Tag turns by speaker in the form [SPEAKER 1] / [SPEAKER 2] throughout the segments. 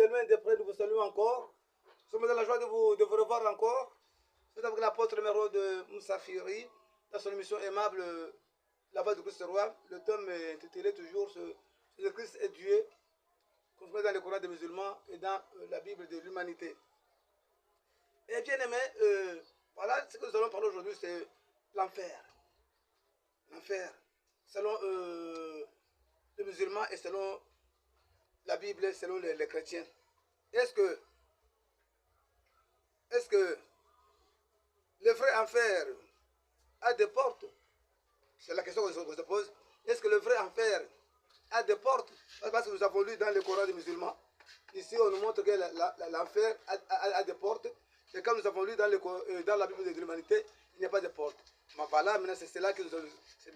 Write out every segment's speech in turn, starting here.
[SPEAKER 1] loin et de près, nous vous saluons encore. Nous sommes dans la joie de vous revoir encore. C'est avec l'apôtre numéro de Moussafiri, dans son émission aimable, La Voix du Christ Roi. Le thème est intitulé toujours Le Christ est Dieu, qu'on trouve dans le Coran des musulmans et dans la Bible de l'humanité. Et bien aimé, voilà ce que nous allons parler aujourd'hui, c'est l'enfer. L'enfer, selon les musulmans et selon la Bible, selon les chrétiens. Est-ce que le vrai enfer a des portes? C'est la question qu'on se pose. Est-ce que le vrai enfer a des portes? Parce que nous avons lu dans le Coran des musulmans. Ici, on nous montre que l'enfer a des portes. Et comme nous avons lu dans la Bible de l'humanité, il n'y a pas de porte. Mais voilà, maintenant, c'est de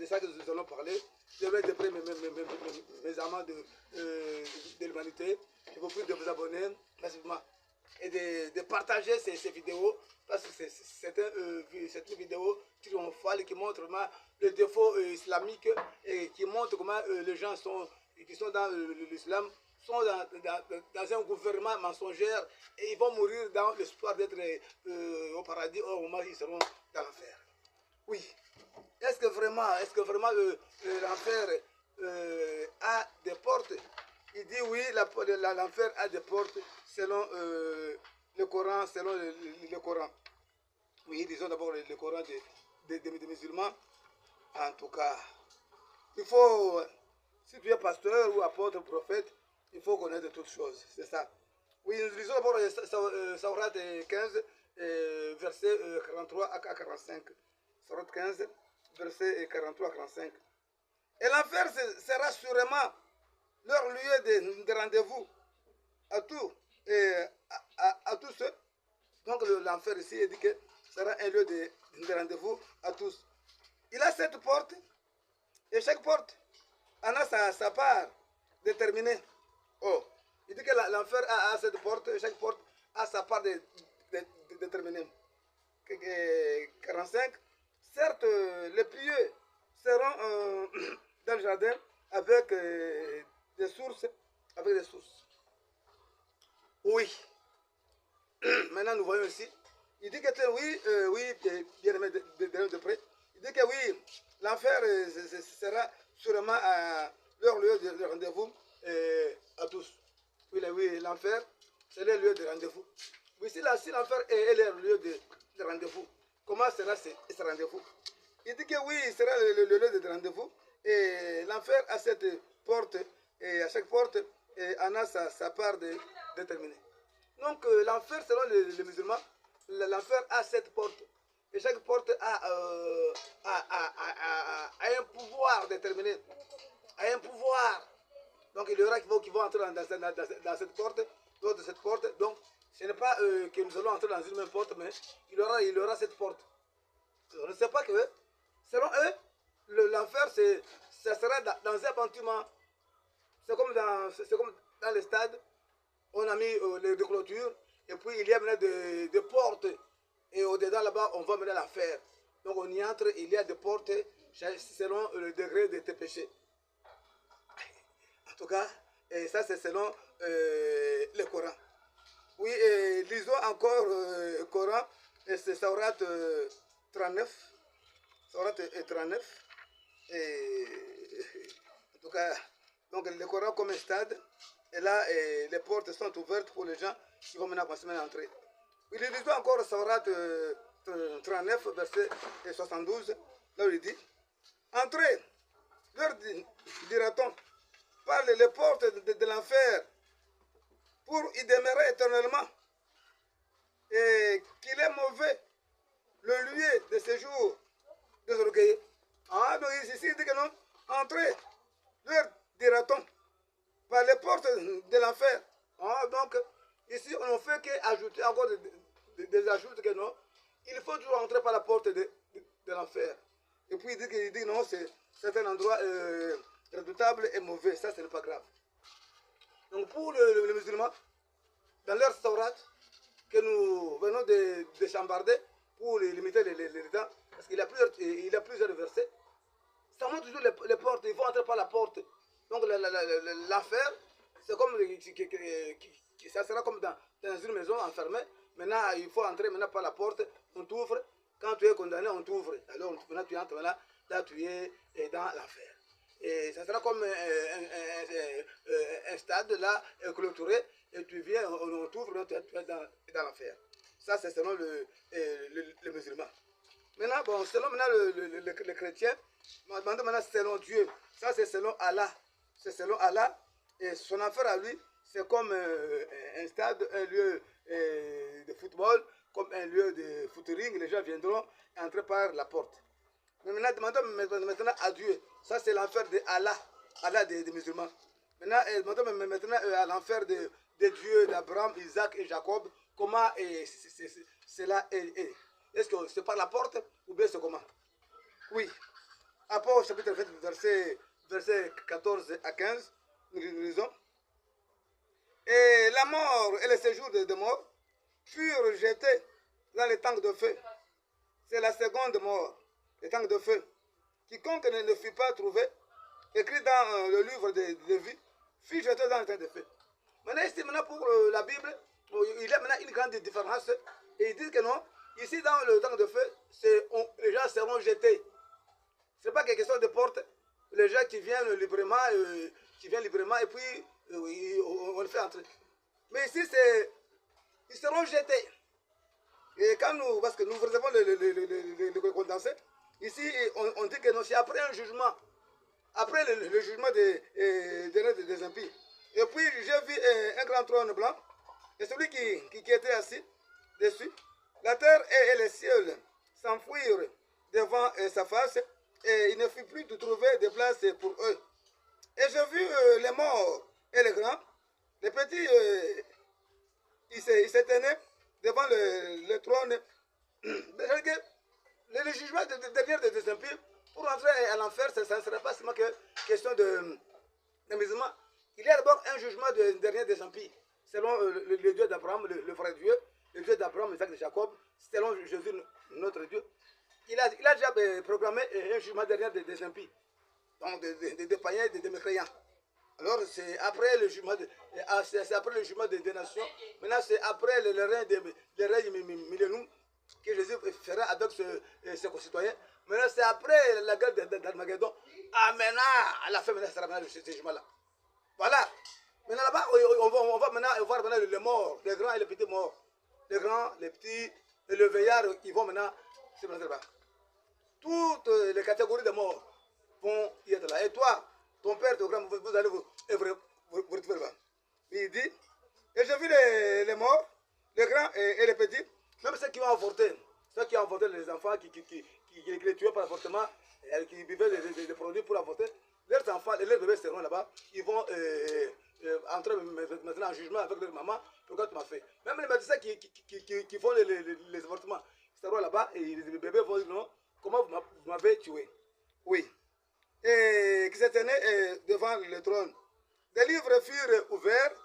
[SPEAKER 1] ça que nous allons parler. Je vais de près mes amants de l'humanité. Je vous prie de vous abonner massivement et de partager ces vidéos, parce que c'est une vidéo triomphale qui montre vraiment le défaut islamique et qui montre comment les gens qui sont dans l'islam sont dans un gouvernement mensongère et ils vont mourir dans l'espoir d'être au paradis, au moment où ils seront dans l'enfer. Oui. Est-ce que vraiment l'enfer a des portes? Il dit oui, l'enfer a des portes selon le Coran, Oui, disons d'abord le Coran des musulmans. En tout cas, il faut, si tu es pasteur ou apôtre, prophète, il faut connaître toutes choses, c'est ça. Oui, nous lisons d'abord Sourate 15, verset 43 à 45. Sourate 15, verset 43 à 45. Et l'enfer sera sûrement leur lieu de rendez-vous à tous ceux. Donc l'enfer ici, il dit que sera un lieu de rendez-vous à tous. Il a 7 portes et chaque porte en a sa part déterminée. Oh, il dit que l'enfer a 7 portes et chaque porte a sa part déterminée. 45. Certes, les pieux seront dans le jardin avec des sources. Oui. Maintenant, nous voyons ici. Il dit que oui, bien aimé de près. Il dit que oui, l'enfer sera sûrement leur lieu de rendez-vous à tous. Oui, l'enfer, c'est le lieu de rendez-vous. Oui, si l'enfer est leur lieu de rendez-vous, comment sera ce rendez-vous? Il dit que oui, il sera le lieu de rendez-vous. Et l'enfer a cette porte, et à chaque porte, en a sa part déterminée. Donc l'enfer, selon les musulmans, l'enfer a 7 portes. Et chaque porte a un pouvoir déterminé. A un pouvoir. Donc il y aura qui vont entrer dans cette porte, d'autres de cette porte. Donc ce n'est pas que nous allons entrer dans une même porte, mais il y aura cette porte. On ne sait pas que, selon eux, l'enfer, ça sera dans un bâtiment. C'est comme dans les stades. On a mis les clôtures, et puis il y a maintenant des portes. Et au-dedans, là-bas, on va mener l'enfer. Donc on y entre, il y a des portes selon le degré de tes péchés. En tout cas, et ça c'est selon le Coran. Oui, et lisons encore le Coran, et c'est Sourate 39. Sourate 39. Et, en tout cas, donc le Coran comme un stade, et là, les portes sont ouvertes pour les gens qui vont maintenant continuer à entrer. Oui, lisons encore Sourate 39, verset 72, là où il dit, entrez, leur dira-t-on, par les portes de l'enfer, pour y demeurer éternellement, et qu'il est mauvais le lieu de séjour des orgueilleux. Ah, donc ici, il dit que non, entrez, leur dira-t-on, par les portes de l'enfer. Ah, donc, ici, on ne fait qu'ajouter encore des ajouts que non, il faut toujours entrer par la porte de l'enfer. Et puis il dit non, c'est un endroit redoutable et mauvais, ça ce n'est pas grave. Donc pour les musulmans, dans leur sourate, que nous venons de chambarder pour limiter les temps, parce qu'il y a plusieurs versets, ça montre toujours les portes, il faut entrer par la porte. Donc l'enfer, c'est comme, ça sera comme dans une maison enfermée. Maintenant, il faut entrer maintenant par la porte, on t'ouvre. Quand tu es condamné, on t'ouvre. Alors maintenant, tu entres là, tu es dans l'enfer. Et ça sera comme un stade là, clôturé, et tu viens, on t'ouvre, tu es dans l'enfer. Ça, c'est selon le musulman. Maintenant, bon, selon maintenant le chrétien, maintenant selon Dieu, ça c'est selon Allah. C'est selon Allah, et son enfer à lui, c'est comme un stade, un lieu de football, comme un lieu de footering. Les gens viendront entrer par la porte. Mais maintenant, demandons maintenant à Dieu. Ça, c'est l'enfer de Allah, Allah des musulmans. Maintenant, demandons maintenant à l'enfer de Dieu, d'Abraham, Isaac et Jacob. Comment cela est? Est-ce que c'est par la porte ou bien c'est comment? Oui. Apôtre chapitre 20, verset 14 à 15, nous lisons. Et la mort et le séjour de mort furent jetés dans les tanks de feu. C'est la seconde mort, les tanks de feu. Quiconque ne fut pas trouvé, écrit dans le livre de vie, fut jeté dans les tanks de feu. Maintenant, ici, maintenant pour la Bible, il y a maintenant une grande différence. Et il dit que non, ici dans le tank de feu, les gens seront jetés. Ce n'est pas quelque chose de porte. Les gens qui viennent librement, et puis on le fait entrer. Mais ici, ils seront jetés. Et quand parce que nous recevons le condensé, ici, on dit que non, c'est après un jugement. Après le jugement des impies. Et puis, j'ai vu un grand trône blanc. Et celui qui était assis dessus. La terre et les cieux s'enfuirent devant sa face. Et il ne fut plus de trouver de place pour eux. Et j'ai vu les morts et les grands. Les petits, ils s'éteignaient devant le trône. Le jugement dernier des impies, pour entrer à l'enfer, ça ne serait pas seulement que question de musulmans. Il y a d'abord un jugement dernier des impies, selon le Dieu d'Abraham, le vrai Dieu, le Dieu d'Abraham, Isaac et Jacob, selon Jésus, notre Dieu. Il a déjà programmé un jugement dernier des impies, donc des païens et des mécréants. Alors c'est après le jugement des nations. Maintenant c'est après le règne millénaire que Jésus fera avec ses concitoyens. Maintenant c'est après la guerre d'Armageddon. Ah maintenant à la fin, maintenant sera maintenant ce jugement-là. Voilà. Maintenant là-bas, on va maintenant voir maintenant les morts, les grands et les petits morts. Les grands, les petits et le veillard, ils vont maintenant se mettre là-bas. Toutes les catégories de morts vont y être là. Et toi, ton père, ton grand, vous allez vous retrouver là-bas. Il dit, et j'ai vu les morts, les grands et les petits, même ceux qui ont avorté, les enfants qui les tuaient par avortement, qui buvaient des produits pour avorter, leurs enfants et leurs bébés seront là-bas, ils vont entrer maintenant en jugement avec leur maman, pourquoi tu m'as fait. Même les médecins qui font les avortements seront là-bas et les bébés vont dire non, comment vous m'avez tué. Oui. Et qui se tenait devant le trône. Des livres furent ouverts.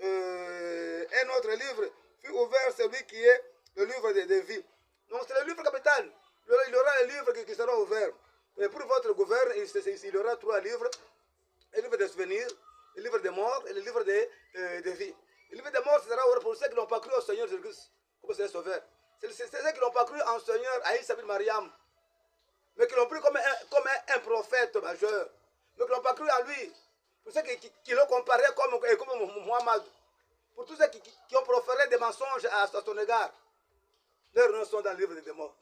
[SPEAKER 1] Un autre livre fut ouvert, celui qui est le livre de vie. Donc c'est le livre capital. Il y aura les livres qui seront ouverts. Et pour votre gouverne, il y aura 3 livres. Le livre des souvenirs, le livre des morts et le livre de vie. Le livre des morts sera ouvert pour ceux qui n'ont pas cru au Seigneur Jésus comme c'est sauveur. C'est ceux qui n'ont pas cru en Seigneur Aïssa bin Mariam, mais qui l'ont pris comme un prophète majeur, mais qui n'ont pas cru en lui. Pour ceux qui l'ont comparé comme Muhammad. Pour tous ceux qui ont proféré des mensonges à son égard, leurs noms sont dans le livre des morts.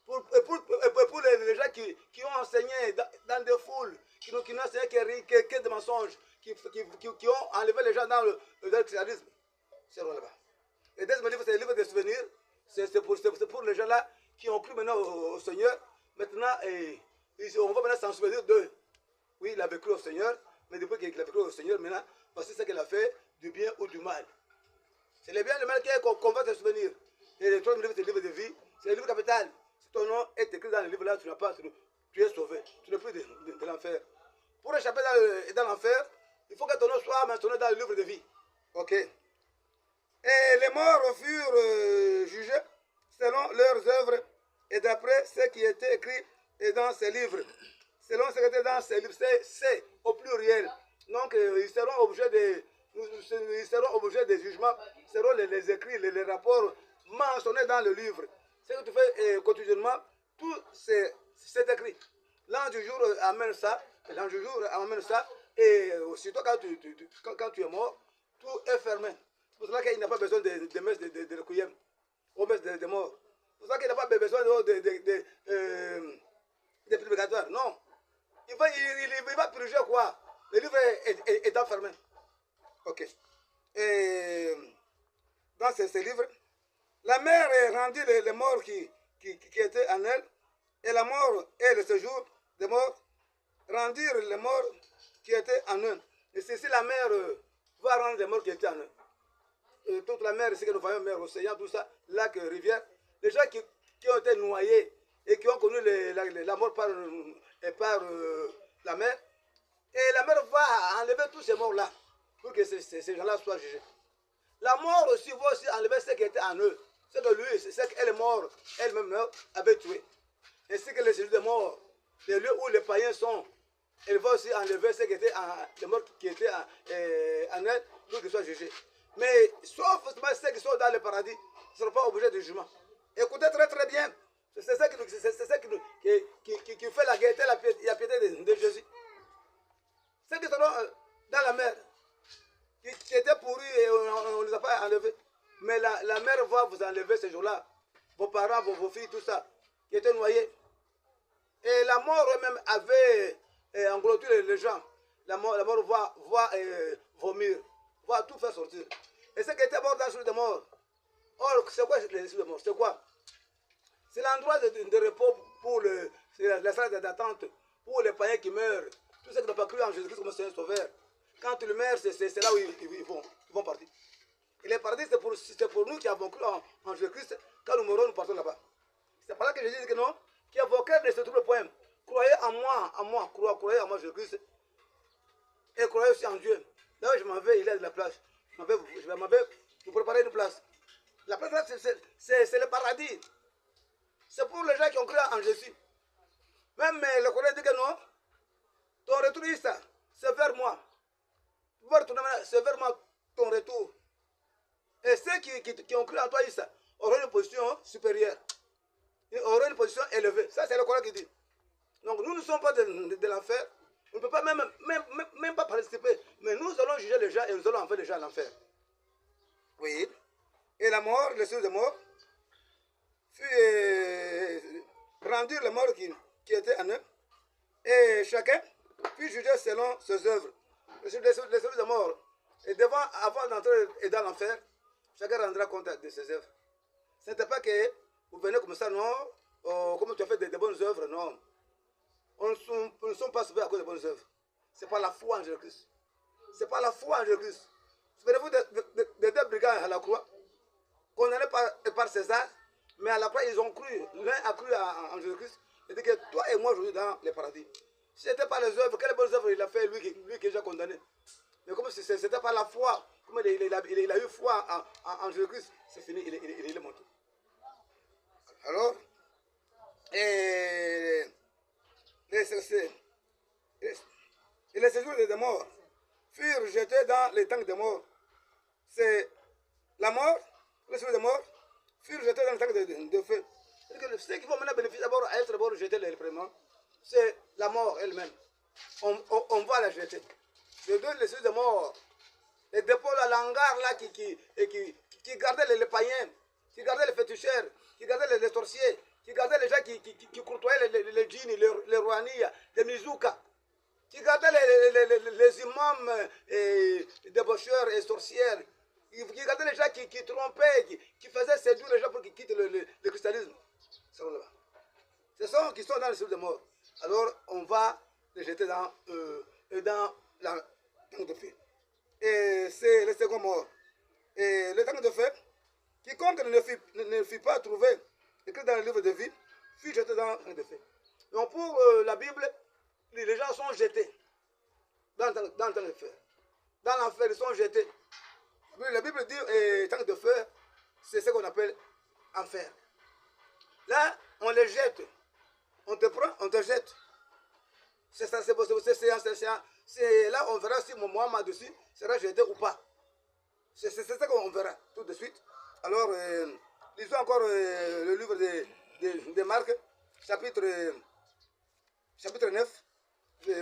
[SPEAKER 1] Pour les gens qui ont enseigné dans des foules, qui n'ont enseigné que des mensonges, qui ont enlevé les gens dans le christianisme, c'est là-bas. Et deuxième livre, c'est le livre des souvenirs. C'est pour les gens là qui ont cru maintenant au Seigneur. Maintenant, on va maintenant s'en souvenir d'eux. Oui, il avait cru au Seigneur, mais depuis qu'il avait cru au Seigneur, maintenant, voici ce qu'il a fait, du bien ou du mal. C'est le bien et le mal qu'on va se souvenir. Et le troisième livre, c'est le livre de vie, c'est le livre capital. Si ton nom est écrit dans le livre là, tu es sauvé. Tu n'es plus de l'enfer. Pour échapper dans l'enfer, il faut que ton nom soit mentionné dans le livre de vie. Ok. Et les morts furent jugés selon leurs œuvres et d'après ce qui était écrit dans ces livres. Selon ce qui était dans ces livres, c'est au pluriel. Donc, ils seront obligés des jugements, seront les écrits, les rapports mentionnés dans le livre. Ce que tu fais quotidiennement, tout c'est écrit. L'ange du jour amène ça, l'ange du jour amène ça, et aussitôt quand tu es mort, tout est fermé. C'est pour cela qu'il n'y a pas besoin de messes de requiem, aux messes de mort. C'est pour ça qu'il n'y a pas besoin de purgatoire. Non. Il va purger quoi? Le livre est enfermé. Ok. Et dans ces livres, la mère rendit les morts qui étaient en elle, et la mort et le séjour des morts rendirent les morts qui étaient en eux. Et c'est si la mère va rendre les morts qui étaient en eux. Et toute la mer, c'est que nous voyons, mer, océan, tout ça, lac, rivière. Les gens qui ont été noyés et qui ont connu la mort par la mer, et la mer va enlever tous ces morts-là pour que ces gens-là soient jugés. La mort aussi va aussi enlever ce qui était en eux. Ce que lui, c'est qu'elle est morte, elle-même avait tué. Ainsi que les séjours des morts, les lieux où les païens sont, elle va aussi enlever ce qui était les morts qui étaient en elle pour qu'ils soient jugés. Mais sauf ceux qui sont dans le paradis, ne seront pas obligés de jugement. Écoutez très très bien. C'est ça qui fait la gaieté et la piété de Jésus. Ceux qui seront dans la mer, qui étaient pourris et on ne les a pas enlevés. Mais la mer va vous enlever ces jours-là. Vos parents, vos filles, tout ça, qui étaient noyés. Et la mort même avait englouti les gens. La mort va vomir, va tout faire sortir. Et ceux qui étaient morts dans le jour de mort, or, c'est quoi les jours de mort? C'est quoi? C'est l'endroit de repos pour la salle d'attente, pour les païens qui meurent, tous ceux qui n'ont pas cru en Jésus-Christ comme Seigneur Sauveur. Quand ils meurent, c'est là où ils vont partir. Et les paradis, c'est pour nous qui avons cru en Jésus-Christ. Quand nous mourrons, nous partons là-bas. C'est par là que Jésus dit que non, qui a vos cœurs ne se trouve point. Croyez en moi, croyez en moi, Jésus-Christ. Et croyez aussi en Dieu. Là, je m'en vais, il est de la place. Je m'en vais vous préparer une place. La place, c'est le paradis. C'est pour les gens qui ont cru en Jésus. Même le Coran dit que non, ton retour, c'est vers moi. C'est vers moi ton retour. Et ceux qui ont cru en toi, Issa, auront une position supérieure. Ils auront une position élevée. Ça, c'est le Coran qui dit. Donc, nous ne sommes pas de l'enfer. On ne peut pas même pas participer. Mais nous allons juger les gens et nous allons envoyer les gens à l'enfer. Oui. Et la mort, le séjour de mort, fut rendu les morts qui étaient en eux. Et chacun fut jugé selon ses œuvres. Les séjours de mort. Et avant d'entrer dans l'enfer, chacun rendra compte de ses œuvres. Ce n'était pas que vous venez comme ça, non, comme tu as fait des bonnes œuvres, non. Nous ne sommes pas sauvés à cause des bonnes œuvres. Ce n'est pas la foi en Jésus-Christ. Ce n'est pas la foi en Jésus-Christ. Souvenez-vous des deux brigands à la croix, condamnés par César, mais à la croix, ils ont cru. L'un a cru en Jésus-Christ. Il dit que toi et moi, aujourd'hui, dans les paradis. Si ce n'était pas les œuvres, quelles bonnes œuvres il a fait, lui qui est déjà condamné. Mais comme si ce n'était pas la foi, comme il a eu foi en Jésus-Christ, c'est fini, il est monté. Alors, et les séjours des morts furent jetés dans les tanks de mort. C'est la mort, les séjours des morts furent jetés dans les tanks de feu. Ceux qui vont maintenant bénéficier d'abord à être d'abord jetés les premiers, c'est la mort elle-même. On va la jeter. Je donne les séjours de mort. Les dépôts, l'hangar là qui gardaient les païens, qui gardaient les féticheurs, qui gardaient les sorciers, qui gardaient les gens qui courtoyaient les djinns, les rouhaniya, les mizoukas, qui gardaient les imams débaucheurs et sorcières, qui gardaient les gens qui trompaient, qui faisaient séduire les gens pour qu'ils quittent le christianisme. Ce sont qui sont dans le ciel de mort. Alors on va les jeter dans la tank de feu. Et c'est le second mort. Et le tank de feu, quiconque ne fut pas trouvé écrit dans le livre de vie, fut jeté dans le tank de feu. Donc pour la Bible, les gens sont jetés dans le tank de feu. Dans l'enfer, ils sont jetés. La Bible dit tank de feu, c'est ce qu'on appelle enfer. Là, on les jette. On te prend, on te jette. C'est C'est là on verra si Mohamed aussi sera jeté ou pas. C'est ça qu'on verra tout de suite. Alors, lisons encore le livre de Marc, chapitre 9,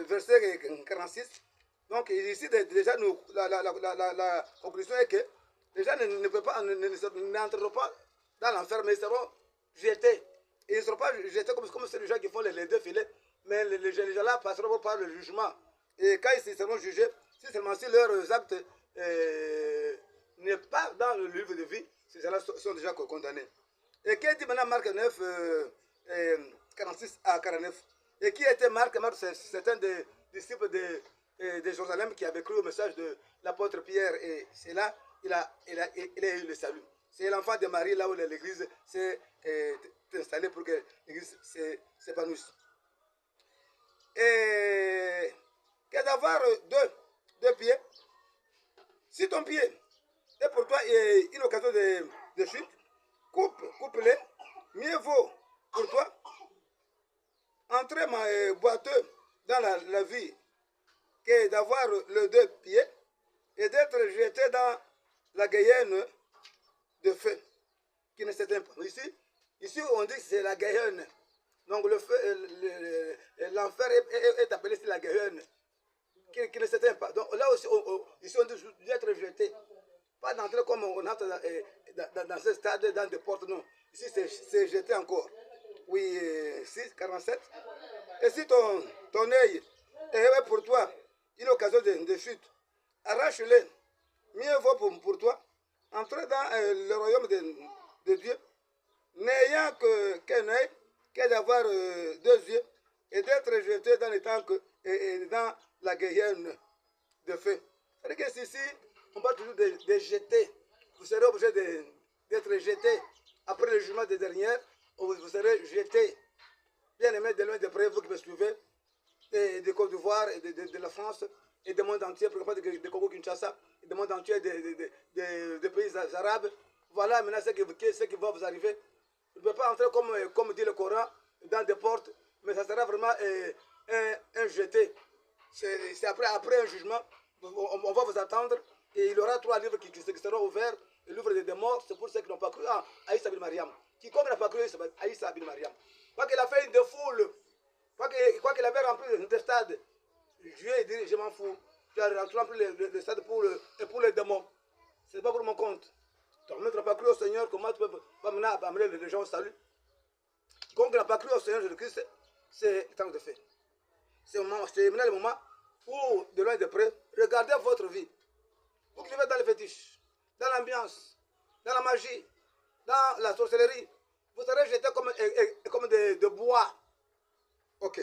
[SPEAKER 1] verset 46. Donc ici, déjà, la conclusion est que les gens n'entreront pas dans l'enfer, mais ils seront jetés. Et ils ne seront pas jetés comme c'est les gens qui font les deux filets, mais les gens-là passeront par le jugement. Et quand ils seront jugés, si seulement si leurs actes n'est pas dans le livre de vie, ces gens-là sont déjà condamnés. Et qui dit maintenant Marc 9, 46 à 49? Et qui était Marc? Marc, c'est un des disciples de Jérusalem qui avait cru au message de l'apôtre Pierre. Et c'est là il a eu le salut. C'est l'enfant de Marie, là où l'église s'est installée pour que l'église s'épanouisse. Et que d'avoir deux pieds. Si ton pied est pour toi une occasion de chute, coupe-les. Mieux vaut pour toi entrer boiteux dans la vie que d'avoir les deux pieds et d'être jeté dans la Guyenne de feu qui ne s'éteint pas. Ici, on dit que c'est la Guyenne. Donc l'enfer est appelé ici la Guyenne qui ne s'éteint pas. Donc là aussi, ici on dit d'être jeté. Pas d'entrer comme on entre dans ce stade, dans des portes, non. Ici, c'est jeté encore. Oui, 6, 47. Et si ton œil est pour toi une occasion de chute, arrache-le. Mieux vaut pour toi entrer dans le royaume de Dieu, n'ayant qu'un œil, que d'avoir deux yeux, et d'être jeté dans les tanks et dans la Guyenne de feu. C'est-à-dire que ici, on parle toujours de jeter. Vous serez obligé d'être jeté. Après le jugement des dernières, vous serez jeté. Bien aimé, de loin de près, vous qui me suivez, de Côte d'Ivoire, et de la France, et du monde entier, pourquoi pas de Congo-Kinshasa, et du monde entier, des pays arabes. Voilà maintenant ce qui va vous arriver. Vous ne pouvez pas entrer comme dit le Coran, dans des portes, mais ça sera vraiment un jeté. C'est après un jugement, on va vous attendre, et il y aura 3 livres qui seront ouverts. Le livre des morts, c'est pour ceux qui n'ont pas cru à Aïssa bin Mariam. Quiconque n'a pas cru à Aïssa bin Mariam. Quoi qu'il a fait une foule, quoi qu'il avait rempli le stade, Dieu dit, je m'en fous. Tu as rempli le stade pour les démons. Ce n'est pas pour mon compte. Donc, tu n'as pas cru au Seigneur, comment tu peux amener les gens au salut? Quiconque n'a pas cru au Seigneur Jésus-Christ, c'est le temps de faire. C'est maintenant le moment où, de loin de près, regardez votre vie. Vous qui vivez dans les fétiches, dans l'ambiance, dans la magie, dans la sorcellerie, vous serez jetés comme de bois. Ok.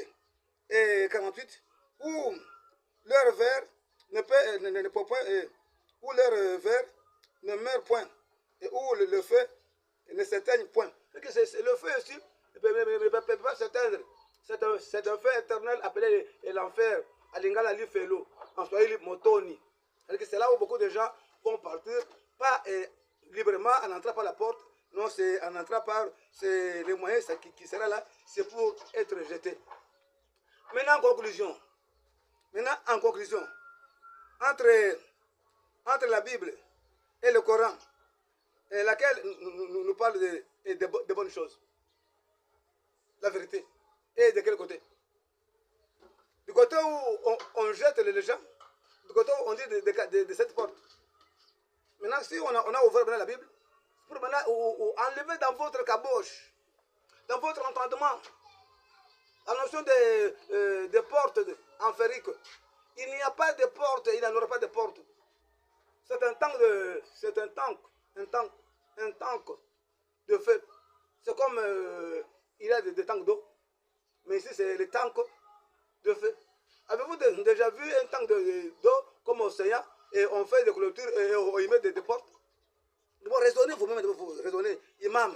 [SPEAKER 1] Et 48, où leur verre ne peut point, où leur verre ne meurt point, et où le feu ne s'éteigne point. Le feu aussi ne peut pas s'éteindre. C'est un feu éternel appelé l'enfer, à Lingala Lifelo, en Swahili Motoni. C'est là où beaucoup de gens vont partir, pas librement en entrant par la porte, non, c'est en entrant par les moyens qui sera là, c'est pour être jeté. Maintenant, en conclusion, entre la Bible et le Coran, et laquelle nous parle de bonnes choses, la vérité, et de quel côté? Du côté où on jette les gens, du côté où on dit de cette porte. Maintenant, si on a ouvert la Bible, pour maintenant enlever dans votre caboche, dans votre entendement, la notion de porte enférique. Il n'y a pas de porte, il n'y en aura pas de porte. C'est un tank de feu. C'est comme il y a des tanks d'eau, mais ici c'est les tanks de feu. Avez-vous déjà vu un tank d'eau comme océan et on fait des clôtures et on y met des portes? Bon, raisonnez vous-même, vous raisonnez. Imam,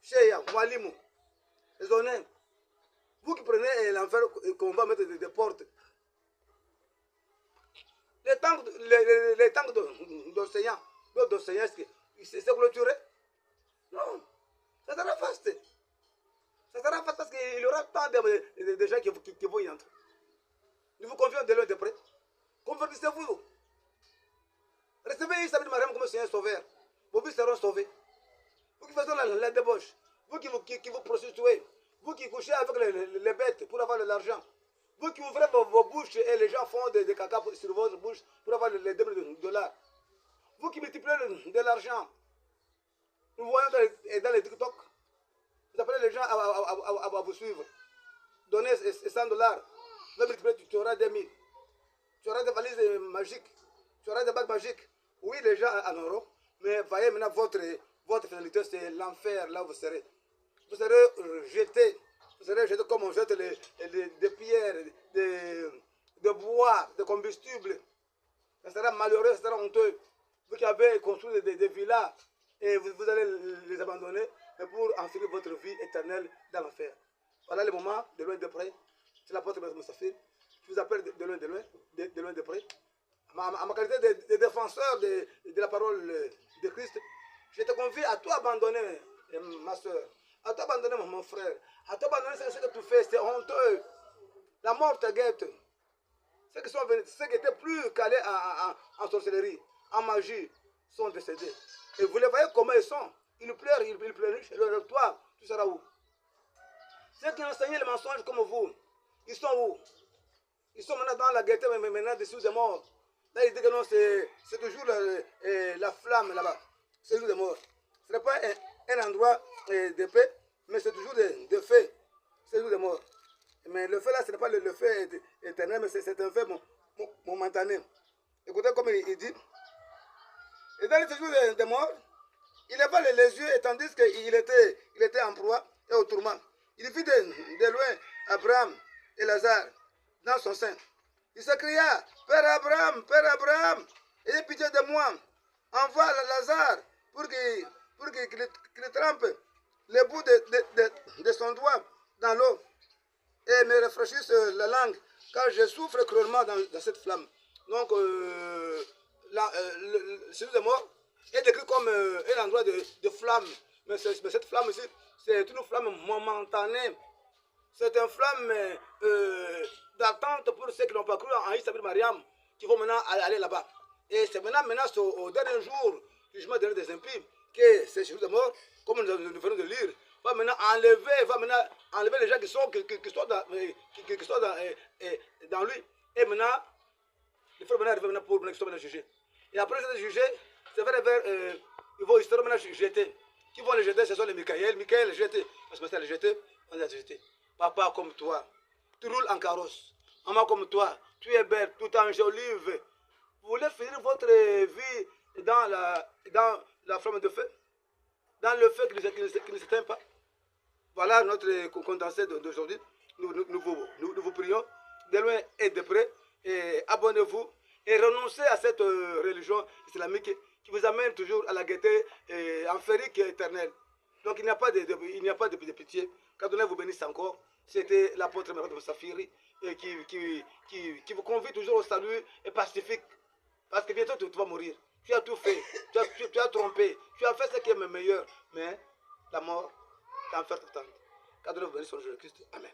[SPEAKER 1] Cheya, Mwalimu, raisonnez. Vous qui prenez l'enfer qu'on va mettre des portes. Les tanks d'océan, l'eau d'océan, c'est clôturé? Non, ça sera vaste. Ça sera vaste parce qu'il y aura tant de gens qui vont y entrer. nous vous confions de loin de près. Convertissez-vous. Recevez Isa bin Mariam comme Seigneur Sauveur. Vos vies seront sauvées. Vous qui faites la débauche, vous qui vous prostituez, vous qui couchez avec les bêtes pour avoir de l'argent, vous qui ouvrez vos bouches et les gens font des caca sur votre bouche pour avoir les $2 Vous qui multipliez de l'argent, nous voyons dans les TikTok, vous appelez les gens à vous suivre. Donnez $100, vous allez multiplier, tu auras 2000. Tu auras des valises magiques, tu auras des bagues magiques. Oui, les gens en auront, mais voyez maintenant votre finalité, c'est l'enfer, là où vous serez. Vous serez jetés. Vous serez jetés comme on jette des pierres, de bois, de combustible. Ça sera malheureux, ça sera honteux. Vous qui avez construit des villas, et vous allez les abandonner pour enfiler votre vie éternelle dans l'enfer. Voilà le moment, de loin de près. C'est l'apôtre Moussafir. Je vous appelle de loin de près. À ma qualité de défenseur de la parole de Christ, je te convie à tout abandonner, ma soeur, à tout abandonner, mon frère, à tout abandonner ce que tu fais, c'est honteux. La mort te guette. Ceux qui étaient plus calés en sorcellerie, en magie, sont décédés. Et vous les voyez comment ils sont. Ils pleurent, ils pleurent. Toi, tu seras où? Ceux qui enseignaient les mensonges comme vous, ils sont où? Ils sont maintenant dans la gaieté, mais maintenant dessous des morts. Là, il dit que non, c'est toujours la flamme là-bas. C'est toujours des morts. Ce n'est pas un endroit de paix, mais c'est toujours de feu. C'est toujours des morts. Mais le feu là, ce n'est pas le feu éternel, mais c'est un feu momentané. Écoutez comme il dit. Et dans les séjours des morts, il leva les yeux, et tandis qu'il était en proie et au tourment. Il vit de loin Abraham et Lazare dans son sein. Il s'écria, Père Abraham, ayez pitié de moi. Envoie Lazare pour qu'il trempe le bout de son doigt dans l'eau et me rafraîchisse la langue, car je souffre cruellement dans cette flamme. Donc, celui de mort est décrit comme un endroit de flamme. Mais cette flamme ici, c'est une flamme momentanée. C'est une flamme d'attente pour ceux qui n'ont pas cru en Isa bin Mariam, qui vont maintenant aller là-bas. Et c'est maintenant au dernier jour du jugement des impies que ces jours de mort, comme nous venons de lire, va maintenant enlever les gens qui sont dans lui. Et maintenant, il faut arriver maintenant pour qu'ils soient jugés. Et après être jugés, c'est vers ils vont maintenant jeter. Qui vont les jeter, ce sont les Michaël. Michaël est jeté. Parce que c'est les jeter, on les a jetés. Papa comme toi, tu roules en carrosse. Maman comme toi, tu es belle, tout en olive. Vous voulez finir votre vie dans la flamme de feu? Dans le feu qui ne s'éteint pas? Voilà notre condensé d'aujourd'hui. Nous vous prions de loin et de près. Et abonnez-vous et renoncez à cette religion islamique qui vous amène toujours à la gaieté enférique et éternelle. Donc il n'y a pas de pitié. Qu'Adonai vous bénisse encore. C'était l'apôtre Mérode Moussafiri qui vous convie toujours au salut et pacifique. Parce que bientôt tu vas mourir. Tu as tout fait. Tu as trompé. Tu as fait ce qui est le meilleur. Mais la mort t'enferme. Qu'Adonai vous bénisse au nom de Christ. Amen.